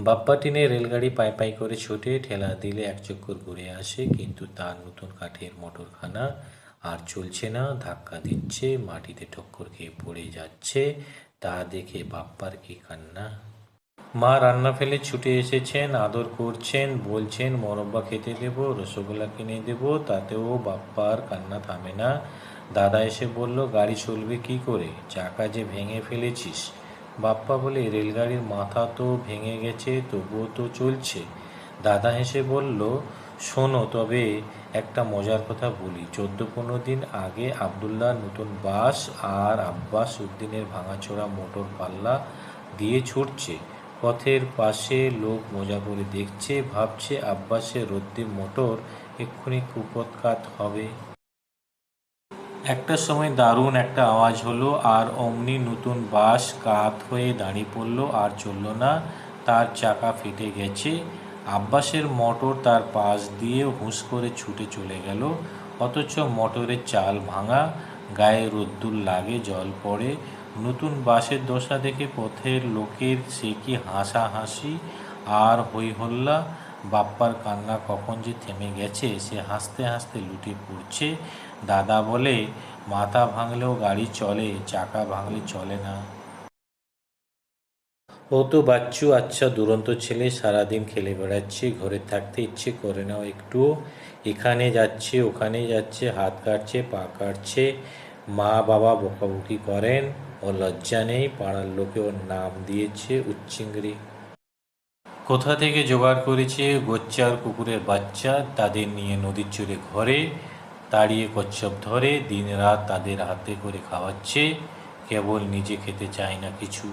বাপ্পা টিনে রেলগাড়ি পাই পাই করে ছোটে, ঠেলা দিলে এক চক্কর ঘুরে আসে, কিন্তু তার নতুন কাঠের মোটরখানা আর চলছে না, ধাক্কা দিচ্ছে, মাটিতে ঠক্কর খেয়ে পড়ে যাচ্ছে। তা দেখে বাপ্পার কি কান্না! মা রান্না ফেলে ছুটে এসেছেন, আদর করছেন, বলছেন মোরব্বা খেতে দেবো, রসগোল্লা কিনে দেবো, তাতেও বাপ্পার কান্না থামে না। দাদা এসে বলল, গাড়ি চলবে কি করে, চাকা যে ভেঙে ফেলেছিস। বাপ্পা বলে, রেলগাড়ির মাথা তো ভেঙে গেছে, তবুও তো চলছে। দাদা হেসে বলল, শোনো তবে একটা মজার কথা বলি। 14-15 দিন আগে আবদুল্লাহ নতুন বাস আর আব্বাস উদ্দিনের ভাঙাচোরা মোটর পাল্লা দিয়ে ছুটছে। পথের পাশে লোক মজা করে দেখছে, ভাবছে আব্বাসের রদ্দি মোটর এক্ষুনি কুপৎকাত হবে। একটা সময় দারুণ একটা আওয়াজ হলো, আর অমনি নতুন বাস কাত হয়ে দাঁড়িয়ে পড়ল, আর চলল না, তার চাকা ফেটে গেছে। আব্বাসের মোটর তার পাশ দিয়ে হুঁশ করে ছুটে চলে গেল, অথচ মোটরের চাল ভাঙা, গায়ে রোদ্দুর লাগে, জল পড়ে। নতুন বাসের দশা দেখে পথের লোকের সে কি হাসাহাসি আর হই হল্লা! বাপ্পার কান্না কখন যে থেমে গেছে, সে হাসতে হাসতে লুটে পড়ছে। দাদা বলে, মাথা ভাঙলেও গাড়ি চলে, চাকা ভাঙলে চলে না। ও তো বাচ্চু আচ্ছা দুরন্ত ছেলে, সারাদিন খেলে বেড়াচ্ছে, ঘরে থাকতে ইচ্ছে করে না একটুও। এখানে যাচ্ছে ওখানে যাচ্ছে, হাত কাটছে পা কাটছে, মা বাবা বকাবকি করেন, ও লজ্জা নেই, পাড়ার লোকে ওর নাম দিয়েছে উচ্চিংড়ি। কোথা থেকে জোগাড় করেছে গোচ্চার কুকুরের বাচ্চা, তাদের নিয়ে নদীর চূড়ে ঘরে তাড়িয়ে কচ্ছপ ধরে দিনরাত তাদের হাতে করে খাওয়াচ্ছে, কেবল নিজে খেতে চায় না কিছু।